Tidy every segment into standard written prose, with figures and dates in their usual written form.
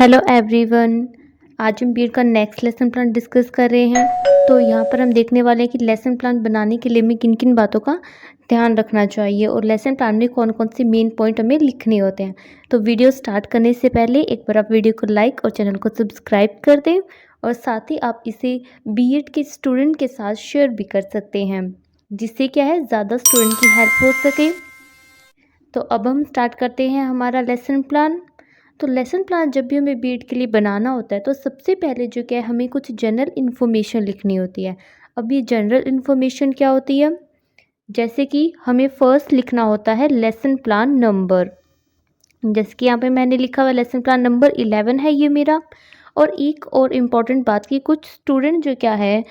Hello everyone. आज हम BEd का नेक्स्ट लेसन प्लान डिस्कस कर रहे हैं। तो यहाँ पर हम देखने वाले हैं कि लेसन प्लान बनाने के लिए हमें किन किन बातों का ध्यान रखना चाहिए और लेसन प्लान में कौन कौन से मेन पॉइंट हमें लिखने होते हैं। तो वीडियो स्टार्ट करने से पहले एक बार आप वीडियो को लाइक और चैनल को सब्सक्राइब कर दें और साथ ही आप इसे बीएड के स्टूडेंट के साथ शेयर भी कर सकते हैं, जिससे क्या है ज़्यादा स्टूडेंट की हेल्प हो सके। तो अब हम स्टार्ट करते हैं हमारा लेसन प्लान। तो लेसन प्लान जब भी हमें बीएड के लिए बनाना होता है तो सबसे पहले जो क्या है हमें कुछ जनरल इन्फॉर्मेशन लिखनी होती है। अब ये जनरल इन्फॉर्मेशन क्या होती है, जैसे कि हमें फर्स्ट लिखना होता है लेसन प्लान नंबर। जैसे कि यहाँ पे मैंने लिखा हुआ लेसन प्लान नंबर 11 है ये मेरा। और एक और इम्पॉर्टेंट बात कि कुछ स्टूडेंट जो क्या है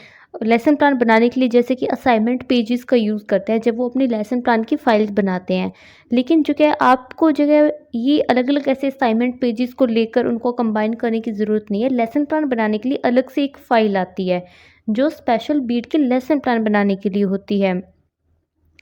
लेसन प्लान बनाने के लिए जैसे कि असाइनमेंट पेजेस का यूज़ करते हैं जब वो अपनी लेसन प्लान की फाइल्स बनाते हैं। लेकिन जो क्या है आपको जो है ये अलग अलग ऐसे असाइनमेंट पेजेस को लेकर उनको कंबाइन करने की ज़रूरत नहीं है। लेसन प्लान बनाने के लिए अलग से एक फ़ाइल आती है जो स्पेशल बीएड के लेसन प्लान बनाने के लिए होती है।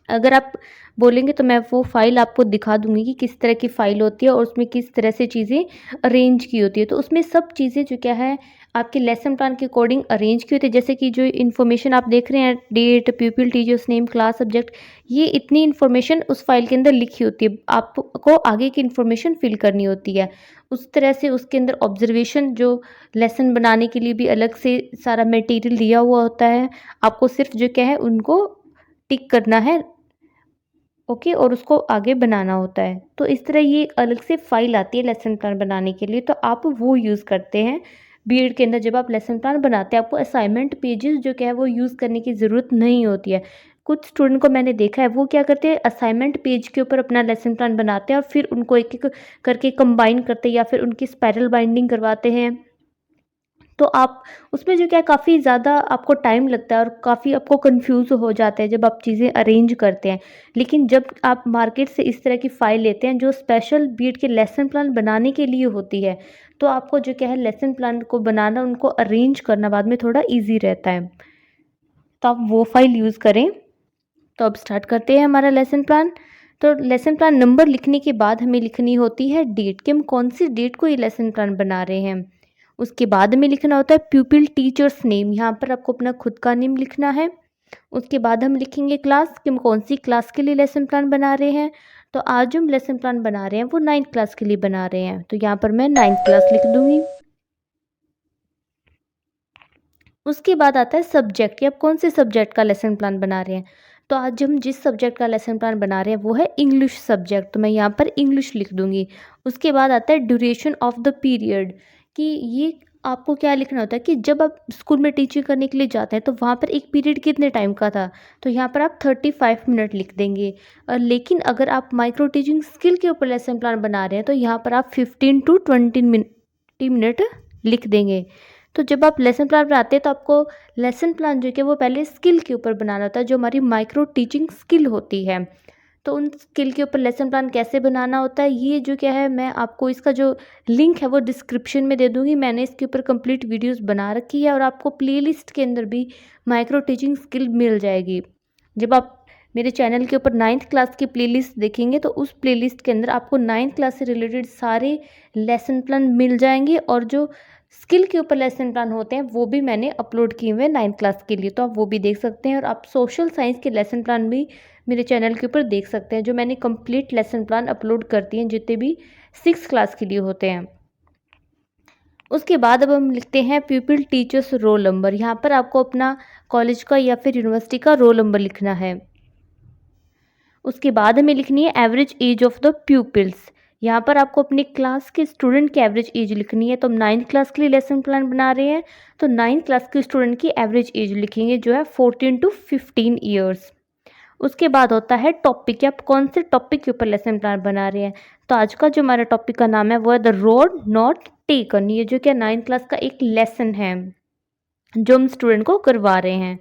अगर आप बोलेंगे तो मैं वो फ़ाइल आपको दिखा दूँगी कि किस तरह की फ़ाइल होती है और उसमें किस तरह से चीज़ें अरेंज की होती है। तो उसमें सब चीज़ें जो क्या है आपके लेसन प्लान के अकॉर्डिंग अरेंज की होती है। जैसे कि जो इन्फॉर्मेशन आप देख रहे हैं, date, pupil, teacher's name, class, subject, ये इतनी इन्फॉर्मेशन उस फ़ाइल के अंदर लिखी होती है। आपको आगे की इन्फॉर्मेशन फ़िल करनी होती है। उस तरह से उसके अंदर ऑब्ज़र्वेशन जो लेसन बनाने के लिए भी अलग से सारा मटेरियल दिया हुआ होता है। आपको सिर्फ़ जो क्या है उनको टिक करना है, ओके, और उसको आगे बनाना होता है। तो इस तरह ये एक अलग से फ़ाइल आती है लेसन प्लान बनाने के लिए, तो आप वो यूज़ करते हैं बीएड के अंदर। जब आप लेसन प्लान बनाते हैं आपको असाइनमेंट पेजेस जो क्या है वो यूज़ करने की ज़रूरत नहीं होती है। कुछ स्टूडेंट को मैंने देखा है वो क्या करते हैं असाइनमेंट पेज के ऊपर अपना लेसन प्लान बनाते हैं और फिर उनको एक एक करके कंबाइन करते हैं या फिर उनकी स्पाइरल बाइंडिंग करवाते हैं। तो आप उसमें जो क्या है काफ़ी ज़्यादा आपको टाइम लगता है और काफ़ी आपको कन्फ्यूज़ हो जाते हैं जब आप चीज़ें अरेंज करते हैं। लेकिन जब आप मार्केट से इस तरह की फ़ाइल लेते हैं जो स्पेशल बीएड के लेसन प्लान बनाने के लिए होती है, तो आपको जो क्या है लेसन प्लान को बनाना, उनको अरेंज करना बाद में थोड़ा ईज़ी रहता है। तो आप वो फ़ाइल यूज़ करें। तो अब स्टार्ट करते हैं हमारा लेसन प्लान। तो लेसन प्लान नंबर लिखने के बाद हमें लिखनी होती है डेट, कि हम कौन सी डेट को ये लेसन प्लान बना रहे हैं। उसके बाद हमें लिखना होता है प्यूपिल टीचर्स नेम, यहाँ पर आपको अपना खुद का नेम लिखना है। उसके बाद हम लिखेंगे क्लास, कि हम कौन सी क्लास के लिए लेसन प्लान बना रहे हैं। तो आज जो हम लेसन प्लान बना रहे हैं वो 9th क्लास के लिए बना रहे हैं, तो यहाँ पर मैं 9th क्लास लिख दूँगी। उसके बाद आता है सब्जेक्ट, कि आप कौन से सब्जेक्ट का लेसन प्लान बना रहे हैं। तो आज हम जिस सब्जेक्ट का लेसन प्लान बना रहे हैं वो है इंग्लिश सब्जेक्ट, तो मैं यहाँ पर इंग्लिश लिख दूँगी। उसके बाद आता है ड्यूरेशन ऑफ द पीरियड, कि ये आपको क्या लिखना होता है कि जब आप स्कूल में टीचिंग करने के लिए जाते हैं तो वहाँ पर एक पीरियड कितने टाइम का था, तो यहाँ पर आप 35 मिनट लिख देंगे। लेकिन अगर आप माइक्रो टीचिंग स्किल के ऊपर लेसन प्लान बना रहे हैं तो यहाँ पर आप 15 to 20 मिनट लिख देंगे। तो जब आप लेसन प्लान बनाते हैं तो आपको लेसन प्लान जो कि वो पहले स्किल के ऊपर बनाना होता है, जो हमारी माइक्रो टीचिंग स्किल होती है। तो उन स्किल के ऊपर लेसन प्लान कैसे बनाना होता है ये जो क्या है मैं आपको इसका जो लिंक है वो डिस्क्रिप्शन में दे दूँगी। मैंने इसके ऊपर कंप्लीट वीडियोस बना रखी है और आपको प्लेलिस्ट के अंदर भी माइक्रो टीचिंग स्किल मिल जाएगी। जब आप मेरे चैनल के ऊपर 9th क्लास की प्लेलिस्ट देखेंगे तो उस प्लेलिस्ट के अंदर आपको 9th क्लास से रिलेटेड सारे लेसन प्लान मिल जाएंगे और जो स्किल के ऊपर लेसन प्लान होते हैं वो भी मैंने अपलोड किए हुए हैं 9th क्लास के लिए, तो आप वो भी देख सकते हैं। और आप सोशल साइंस के लेसन प्लान भी मेरे चैनल के ऊपर देख सकते हैं, जो मैंने कंप्लीट लेसन प्लान अपलोड करती हैं जितने भी 6th क्लास के लिए होते हैं। उसके बाद अब हम लिखते हैं प्यूपिल टीचर्स रोल नंबर। यहाँ पर आपको अपना कॉलेज का या फिर यूनिवर्सिटी का रोल नंबर लिखना है। उसके बाद हमें लिखनी है average age of the pupils. यहाँ पर आपको अपनी क्लास के स्टूडेंट की एवरेज एज लिखनी है। तो हम 9th क्लास के लिए लेसन प्लान बना रहे हैं तो 9th क्लास के स्टूडेंट की एवरेज एज लिखेंगे जो है 14 to 15 ईयर्स। उसके बाद होता है टॉपिक, आप कौन से टॉपिक के ऊपर लेसन प्लान बना रहे हैं। तो आज का जो हमारा टॉपिक का नाम है वो है द रोड नॉट टेकन। ये जो क्या 9th क्लास का एक लेसन है जो हम स्टूडेंट को करवा रहे हैं।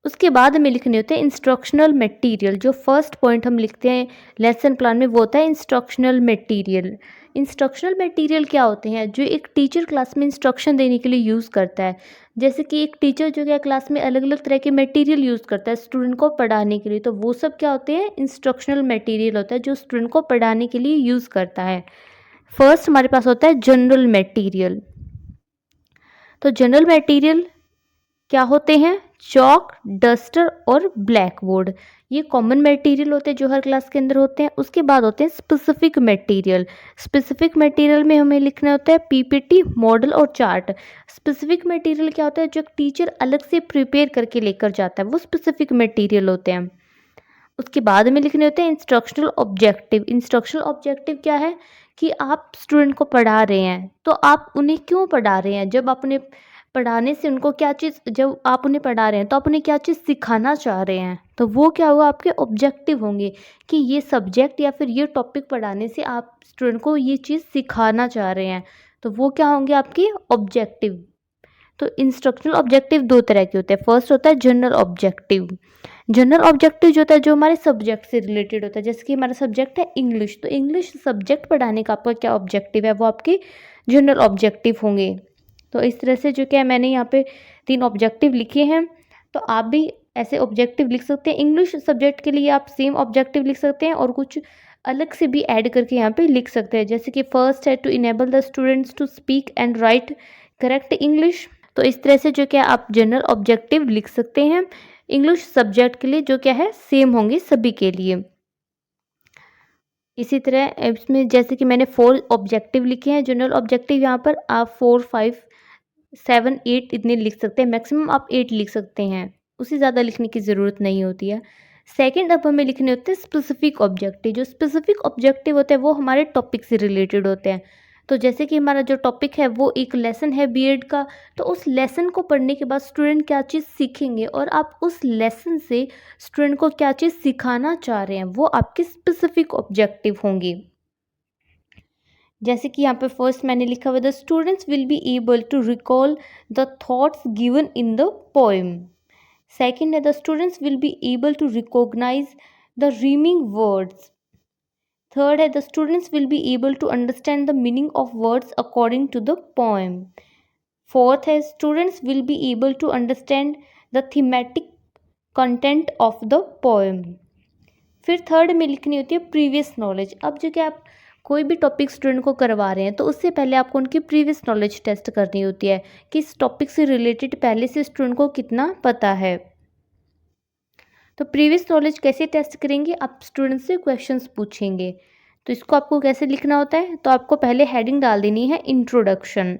उसके बाद हमें लिखने होते हैं इंस्ट्रक्शनल मटेरियल। जो फर्स्ट पॉइंट हम लिखते हैं लेसन प्लान में वो होता है इंस्ट्रक्शनल मटेरियल। इंस्ट्रक्शनल मटेरियल क्या होते हैं? जो एक टीचर क्लास में इंस्ट्रक्शन देने के लिए यूज़ करता है। जैसे कि एक टीचर जो क्या क्लास में अलग अलग तरह के मटेरियल यूज़ करता है स्टूडेंट को पढ़ाने के लिए, तो वो सब क्या होते हैं? इंस्ट्रक्शनल मटेरियल होता है जो स्टूडेंट को पढ़ाने के लिए यूज़ करता है। फर्स्ट हमारे पास होता है जनरल मटेरियल। तो जनरल मटेरियल क्या होते हैं? चॉक, डस्टर और ब्लैक बोर्ड। ये कॉमन मटेरियल होते हैं जो हर क्लास के अंदर होते हैं। उसके बाद होते हैं स्पेसिफिक मटेरियल। स्पेसिफिक मटेरियल में हमें लिखना होता है पीपीटी, मॉडल और चार्ट। स्पेसिफिक मटेरियल क्या होता है? जो टीचर अलग से प्रिपेयर करके लेकर जाता है, वो स्पेसिफिक मटेरियल होते हैं। उसके बाद में लिखने होते हैं इंस्ट्रक्शनल ऑब्जेक्टिव। इंस्ट्रक्शनल ऑब्जेक्टिव क्या है? कि आप स्टूडेंट को पढ़ा रहे हैं, तो आप उन्हें क्यों पढ़ा रहे हैं? जब आप उन्हें पढ़ाने से उनको क्या चीज़, जब आप उन्हें पढ़ा रहे हैं तो आप उन्हें क्या चीज़ सिखाना चाह रहे हैं, तो वो क्या हुआ? आपके ऑब्जेक्टिव होंगे कि ये सब्जेक्ट या फिर ये टॉपिक पढ़ाने से आप स्टूडेंट को ये चीज़ सिखाना चाह रहे हैं, तो वो क्या होंगे? आपके ऑब्जेक्टिव। तो इंस्ट्रक्शनल ऑब्जेक्टिव दो तरह के होते हैं। फर्स्ट होता है जनरल ऑब्जेक्टिव। जनरल ऑब्जेक्टिव जो होता है जो हमारे सब्जेक्ट से रिलेटेड होता है, जैसे कि हमारा सब्जेक्ट है इंग्लिश, तो इंग्लिश सब्जेक्ट पढ़ाने का आपका क्या ऑब्जेक्टिव है? वो आपके जनरल ऑब्जेक्टिव होंगे। तो इस तरह से जो क्या है मैंने यहाँ पे 3 ऑब्जेक्टिव लिखे हैं, तो आप भी ऐसे ऑब्जेक्टिव लिख सकते हैं। इंग्लिश सब्जेक्ट के लिए आप सेम ऑब्जेक्टिव लिख सकते हैं और कुछ अलग से भी ऐड करके यहाँ पे लिख सकते हैं। जैसे कि फर्स्ट है to enable the students to speak and write correct English. तो इस तरह से जो क्या आप जनरल ऑब्जेक्टिव लिख सकते हैं इंग्लिश सब्जेक्ट के लिए, जो क्या है सेम होंगे सभी के लिए। इसी तरह इसमें जैसे कि मैंने 4 ऑब्जेक्टिव लिखे हैं जनरल ऑब्जेक्टिव, यहाँ पर आप 4, 5, 7, 8 इतने लिख सकते हैं। मैक्सिमम आप 8 लिख सकते हैं, उससे ज़्यादा लिखने की ज़रूरत नहीं होती है। सेकंड अब हमें लिखने होते हैं स्पेसिफिक ऑब्जेक्टिव। जो स्पेसिफिक ऑब्जेक्टिव होते हैं वो हमारे टॉपिक से रिलेटेड होते हैं। तो जैसे कि हमारा जो टॉपिक है वो एक लेसन है बीएड का, तो उस लेसन को पढ़ने के बाद स्टूडेंट क्या चीज़ सीखेंगे और आप उस लेसन से स्टूडेंट को क्या चीज़ सिखाना चाह रहे हैं, वो आपके स्पेसिफिक ऑब्जेक्टिव होंगे। जैसे कि यहाँ पे फर्स्ट मैंने लिखा हुआ the students will be able to recall the thoughts given in the poem. Second है the students will be able to recognise the rhyming words. Third है the students will be able to understand the meaning of words according to the poem. Fourth है students will be able to understand the thematic content of the poem. फिर third में लिखनी होती है previous knowledge. अब जो कि आप कोई भी टॉपिक स्टूडेंट को करवा रहे हैं तो उससे पहले आपको उनकी प्रीवियस नॉलेज टेस्ट करनी होती है कि इस टॉपिक से रिलेटेड पहले से स्टूडेंट को कितना पता है। तो प्रीवियस नॉलेज कैसे टेस्ट करेंगे? आप स्टूडेंट से क्वेश्चंस पूछेंगे। तो इसको आपको कैसे लिखना होता है? तो आपको पहले हेडिंग डाल देनी है इंट्रोडक्शन।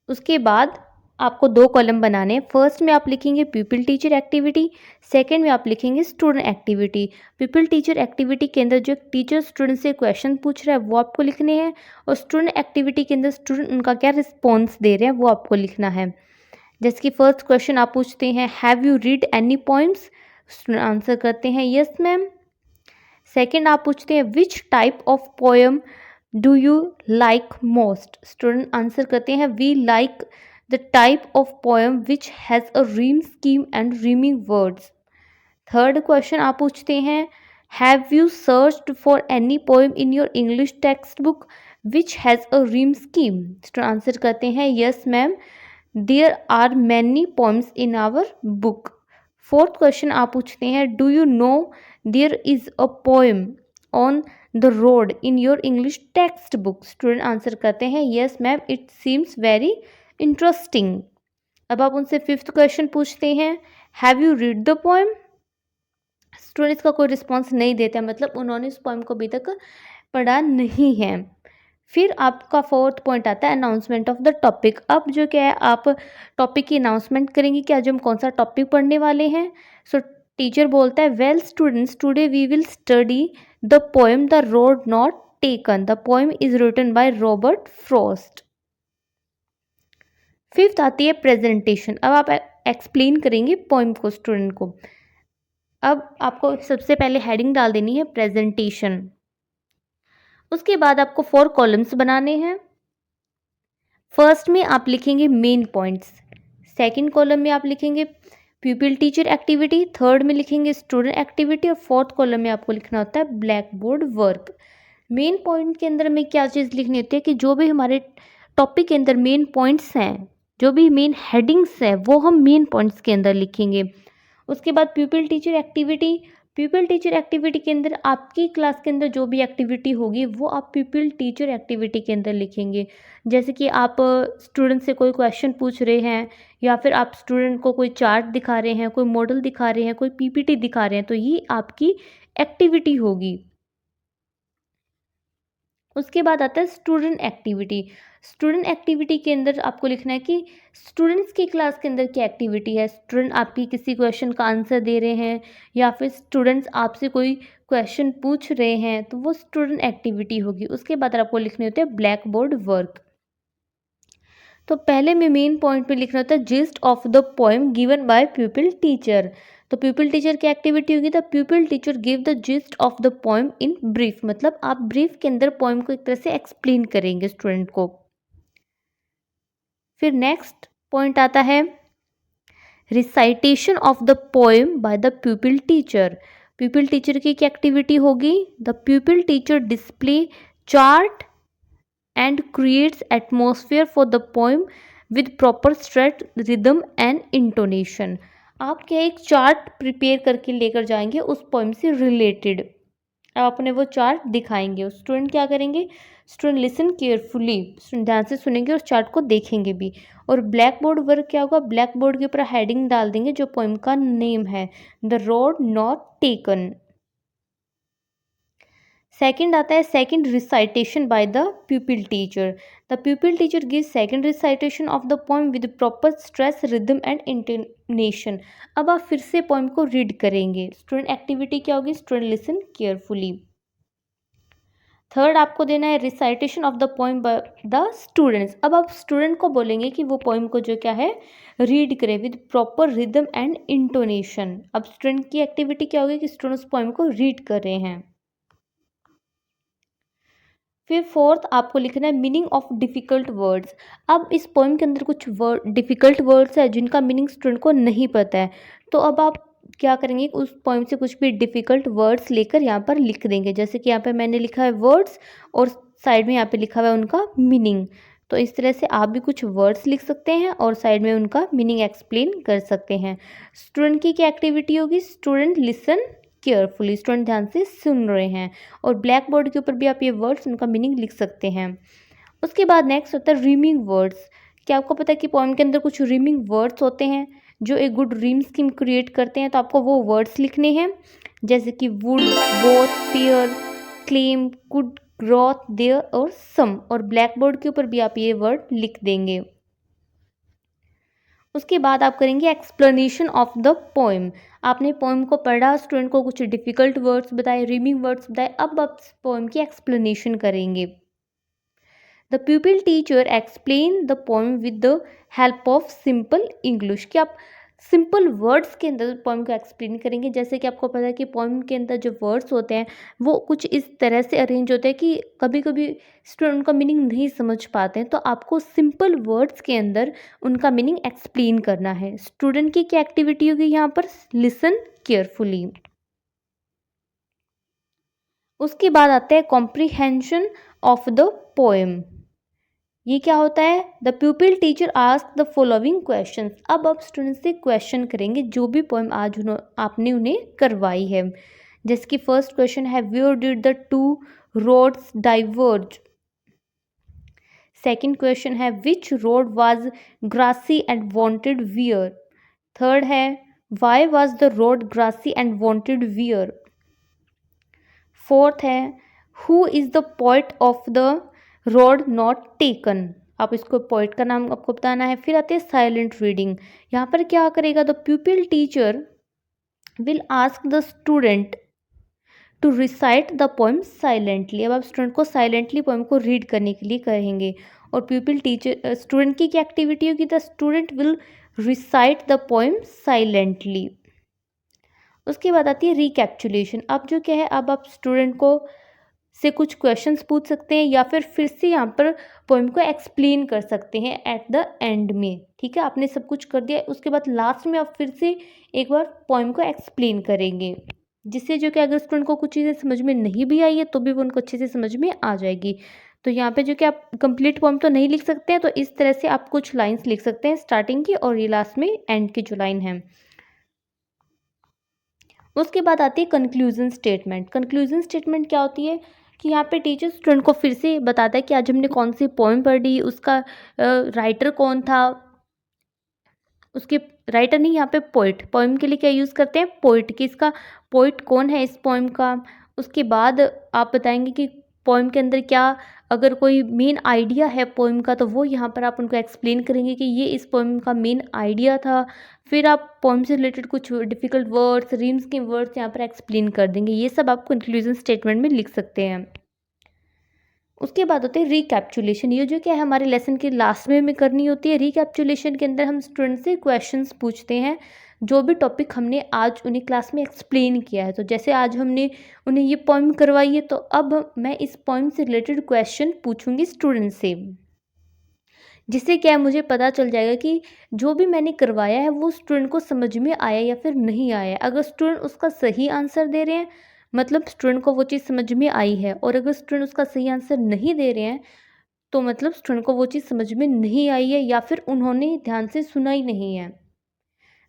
उसके बाद आपको 2 कॉलम बनाने हैं। फर्स्ट में आप लिखेंगे पीपल टीचर एक्टिविटी, सेकंड में आप लिखेंगे student activity. People teacher activity के अंदर जो टीचर स्टूडेंट से क्वेश्चन पूछ रहा है वो आपको लिखने हैं, और स्टूडेंट एक्टिविटी के अंदर स्टूडेंट उनका क्या रिस्पॉन्स दे रहे हैं वो आपको लिखना है। जैसे कि फर्स्ट क्वेश्चन आप पूछते हैं have you read any poems? Student answer करते हैं यस मैम। सेकेंड आप पूछते हैं which type of poem do you like most? Student answer करते हैं we like the type of poem which has a rhyme scheme and rhyming words. Third question आप पूछते हैं have you searched for any poem in your English text book which has a rhyme scheme? Student answer करते हैं yes ma'am, there are many poems in our book. Fourth question आप पूछते हैं do you know there is a poem on the road in your English text book? Student answer करते हैं yes ma'am, it seems very interesting. अब आप उनसे fifth question पूछते हैं have you read the poem? Students का कोई response नहीं देता, मतलब उन्होंने उस पोएम को अभी तक पढ़ा नहीं है। फिर आपका फोर्थ पॉइंट आता है अनाउंसमेंट ऑफ द टॉपिक। अब जो क्या है आप टॉपिक की अनाउंसमेंट करेंगे कि आज हम कौन सा टॉपिक पढ़ने वाले हैं। सो टीचर बोलता है well students today we will study the poem the road not taken. The poem is written by Robert Frost. Fifth आती है प्रेजेंटेशन। अब आप एक्सप्लेन करेंगे पोएम को स्टूडेंट को। अब आपको सबसे पहले हेडिंग डाल देनी है प्रेजेंटेशन। उसके बाद आपको 4 कॉलम्स बनाने हैं। फर्स्ट में आप लिखेंगे मेन पॉइंट्स, सेकंड कॉलम में आप लिखेंगे प्यूपिल टीचर एक्टिविटी, थर्ड में लिखेंगे स्टूडेंट एक्टिविटी और फोर्थ कॉलम में आपको लिखना होता है black board work. Main point के अंदर में क्या चीज़ लिखनी होती है कि जो भी हमारे टॉपिक के अंदर मेन पॉइंट्स हैं, जो भी मेन हेडिंग्स हैं, वो हम मेन पॉइंट्स के अंदर लिखेंगे। उसके बाद प्यूपिल टीचर एक्टिविटी, प्यूपिल टीचर एक्टिविटी के अंदर आपकी क्लास के अंदर जो भी एक्टिविटी होगी वो आप प्यूपिल टीचर एक्टिविटी के अंदर लिखेंगे। जैसे कि आप स्टूडेंट से कोई क्वेश्चन पूछ रहे हैं, या फिर आप स्टूडेंट को कोई चार्ट दिखा रहे हैं, कोई मॉडल दिखा रहे हैं, कोई पीपीटी दिखा रहे हैं, तो ये आपकी एक्टिविटी होगी। उसके बाद आता है स्टूडेंट एक्टिविटी। स्टूडेंट एक्टिविटी के अंदर आपको लिखना है कि स्टूडेंट्स की क्लास के अंदर क्या एक्टिविटी है। स्टूडेंट आपकी किसी क्वेश्चन का आंसर दे रहे हैं, या फिर स्टूडेंट्स आपसे कोई क्वेश्चन पूछ रहे हैं, तो वो स्टूडेंट एक्टिविटी होगी। उसके बाद आपको लिखने होते हैं ब्लैक बोर्ड वर्क। तो पहले में मेन पॉइंट में लिखना होता है gist of the poem given by प्यूपिल teacher. तो प्यूपिल टीचर की एक्टिविटी होगी the pupil teacher give the gist of the poem in brief, मतलब आप ब्रीफ के अंदर पोएम को एक तरह से एक्सप्लेन करेंगे स्टूडेंट को। फिर नेक्स्ट पॉइंट आता है recitation of the poem by the pupil teacher. प्यूपिल teacher की क्या एक्टिविटी होगी, the pupil teacher display chart and creates atmosphere for the poem with proper stress, rhythm and intonation। आप क्या एक चार्ट प्रिपेयर करके लेकर जाएंगे उस पोएम से रिलेटेड, आप अपने वो चार्ट दिखाएंगे। स्टूडेंट क्या करेंगे, स्टूडेंट लिसन केयरफुली, स्टूडेंट ध्यान से सुनेंगे और चार्ट को देखेंगे भी। और ब्लैक बोर्ड वर्क क्या होगा, ब्लैक बोर्ड के ऊपर हेडिंग डाल देंगे जो पोएम का नेम है, the road not taken. Second आता है second recitation by the pupil teacher. The pupil teacher give second recitation of the poem with proper stress, rhythm and intonation. अब आप फिर से पोएम को रीड करेंगे। स्टूडेंट एक्टिविटी क्या होगी, स्टूडेंट लिसन केयरफुली। थर्ड आपको देना है recitation of the poem by the students. अब आप स्टूडेंट को बोलेंगे कि वो पोएम को जो क्या है रीड करे with proper rhythm and intonation. अब स्टूडेंट की एक्टिविटी क्या होगी कि स्टूडेंट उस पोएम को रीड कर रहे हैं। फिर फोर्थ आपको लिखना है मीनिंग ऑफ डिफ़िकल्ट वर्ड्स। अब इस पोएम के अंदर कुछ डिफ़िकल्ट वर्ड्स है जिनका मीनिंग स्टूडेंट को नहीं पता है, तो अब आप क्या करेंगे, उस पोएम से कुछ भी डिफ़िकल्ट वर्ड्स लेकर यहाँ पर लिख देंगे। जैसे कि यहाँ पे मैंने लिखा है वर्ड्स और साइड में यहाँ पे लिखा हुआ है उनका मीनिंग। तो इस तरह से आप भी कुछ वर्ड्स लिख सकते हैं और साइड में उनका मीनिंग एक्सप्लेन कर सकते हैं। स्टूडेंट की क्या एक्टिविटी होगी, स्टूडेंट लिसन केयरफुली, स्टूडेंट ध्यान से सुन रहे हैं। और ब्लैक बोर्ड के ऊपर भी आप ये वर्ड्स उनका मीनिंग लिख सकते हैं। उसके बाद नेक्स्ट होता है रीमिंग वर्ड्स। क्या आपको पता है कि पोएम के अंदर कुछ रीमिंग वर्ड्स होते हैं जो एक गुड रीम स्कीम क्रिएट करते हैं, तो आपको वो वर्ड्स लिखने हैं। जैसे कि wood, both, fair, claim, could, growth, there और सम। और ब्लैक बोर्ड के ऊपर भी आप ये वर्ड लिख देंगे। उसके बाद आप करेंगे एक्सप्लेनेशन ऑफ द पोएम। आपने पोएम को पढ़ा, स्टूडेंट को कुछ डिफ़िकल्ट वर्ड्स बताए, रीमिंग वर्ड्स बताए, अब आप पोएम की एक्सप्लेनेशन करेंगे। The pupil teacher explain the poem with the help of simple English. कि आप सिंपल वर्ड्स के अंदर पोएम को एक्सप्लेन करेंगे। जैसे कि आपको पता है कि पोएम के अंदर जो वर्ड्स होते हैं वो कुछ इस तरह से अरेंज होते हैं कि कभी कभी स्टूडेंट उनका मीनिंग नहीं समझ पाते हैं, तो आपको सिंपल वर्ड्स के अंदर उनका मीनिंग एक्सप्लेन करना है। स्टूडेंट की क्या एक्टिविटी होगी यहाँ पर, लिसन केयरफुली। उसके बाद आता है कॉम्प्रिहेंशन ऑफ द पोएम। ये क्या होता है, the pupil teacher ask the following question. अब आप स्टूडेंट से क्वेश्चन करेंगे जो भी पोएम आज आपने उन्हें करवाई है। जैसे कि फर्स्ट क्वेश्चन है where did the two roads diverge. Second question है which road was grassy and wanted wear. Third है why was the road grassy and wanted wear. Fourth है who is the poet of the road not taken. आप इसको poet का नाम आपको बताना है। फिर आते हैं साइलेंट रीडिंग। यहाँ पर क्या करेगा, the pupil teacher will ask the student to recite the poem silently. अब आप स्टूडेंट को साइलेंटली पोएम को रीड करने के लिए कहेंगे। और प्यूपिल टीचर स्टूडेंट की क्या एक्टिविटी होगी, the student will recite the poem silently. उसके बाद आती है रिकैप्चुलेशन। अब जो क्या है, अब आप स्टूडेंट को से कुछ क्वेश्चंस पूछ सकते हैं या फिर से यहाँ पर पोएम को एक्सप्लेन कर सकते हैं एट द एंड में। ठीक है, आपने सब कुछ कर दिया, उसके बाद लास्ट में आप फिर से एक बार पोएम को एक्सप्लेन करेंगे, जिससे जो कि अगर स्टूडेंट को कुछ चीज़ें समझ में नहीं भी आई है तो भी वो उनको अच्छे से समझ में आ जाएगी। तो यहाँ पे जो कि आप कंप्लीट पोएम तो नहीं लिख सकते हैं, तो इस तरह से आप कुछ लाइन्स लिख सकते हैं स्टार्टिंग की और ये लास्ट में एंड की जो लाइन है। उसके बाद आती है कंक्लूजन स्टेटमेंट। कंक्लूजन स्टेटमेंट क्या होती है कि यहाँ पे टीचर स्टूडेंट को फिर से बताता है कि आज हमने कौन सी पोएम पढ़ी, उसका राइटर कौन था, उसके राइटर नहीं, यहाँ पे पोइट, पोएम के लिए क्या यूज़ करते हैं, पोइट, कि इसका पोइट कौन है इस पोएम का। उसके बाद आप बताएंगे कि पोएम के अंदर क्या, अगर कोई मेन आइडिया है पोएम का तो वो यहाँ पर आप उनको एक्सप्लेन करेंगे कि ये इस पोएम का मेन आइडिया था। फिर आप पोएम से रिलेटेड कुछ डिफ़िकल्ट वर्ड्स, रीम्स के वर्ड्स यहाँ पर एक्सप्लेन कर देंगे। ये सब आप कंक्लूजन स्टेटमेंट में लिख सकते हैं। उसके बाद होते हैं रिकैप्चुलेशन। ये जो क्या है हमारे लेसन के लास्ट में करनी होती है। रिकैप्चुलेशन के अंदर हम स्टूडेंट से क्वेश्चंस पूछते हैं, जो भी टॉपिक हमने आज उन्हें क्लास में एक्सप्लेन किया है। तो जैसे आज हमने उन्हें ये पोएम करवाई है, तो अब मैं इस पोएम से रिलेटेड क्वेश्चन पूछूंगी स्टूडेंट से, जिससे क्या है मुझे पता चल जाएगा कि जो भी मैंने करवाया है वो स्टूडेंट को समझ में आया या फिर नहीं आया। अगर स्टूडेंट उसका सही आंसर दे रहे हैं, मतलब स्टूडेंट को वो चीज़ समझ में आई है, और अगर स्टूडेंट उसका सही आंसर नहीं दे रहे हैं तो मतलब स्टूडेंट को वो चीज़ समझ में नहीं आई है या फिर उन्होंने ध्यान से सुना ही नहीं है।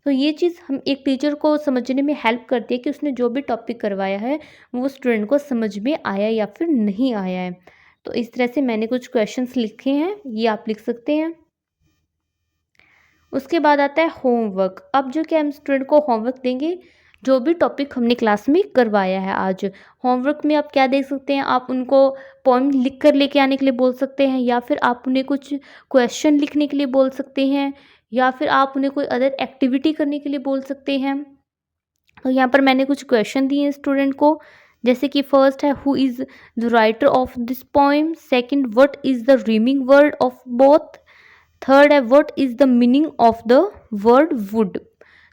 तो ये चीज़ हम एक टीचर को समझने में हेल्प करती है कि उसने जो भी टॉपिक करवाया है वो स्टूडेंट को समझ में आया या फिर नहीं आया है। तो इस तरह से मैंने कुछ क्वेश्चंस लिखे हैं, ये आप लिख सकते हैं। उसके बाद आता है होमवर्क। अब जो कि हम स्टूडेंट को होमवर्क देंगे, जो भी टॉपिक हमने क्लास में करवाया है आज। होमवर्क में आप क्या देख सकते हैं, आप उनको पोएम लिख कर लेके आने के लिए बोल सकते हैं, या फिर आप उन्हें कुछ क्वेश्चन लिखने के लिए बोल सकते हैं, या फिर आप उन्हें कोई अदर एक्टिविटी करने के लिए बोल सकते हैं। तो यहाँ पर मैंने कुछ क्वेश्चन दिए हैं स्टूडेंट को, जैसे कि फर्स्ट है who is the writer of this poem, second what is the rhyming word of both, third है what is the meaning of the word wood.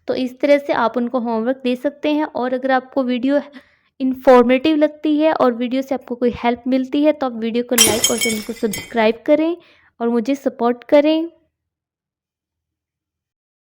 तो इस तरह से आप उनको होमवर्क दे सकते हैं। और अगर आपको वीडियो इन्फॉर्मेटिव लगती है और वीडियो से आपको कोई हेल्प मिलती है तो आप वीडियो को लाइक और चैनल को सब्सक्राइब करें और मुझे सपोर्ट करें।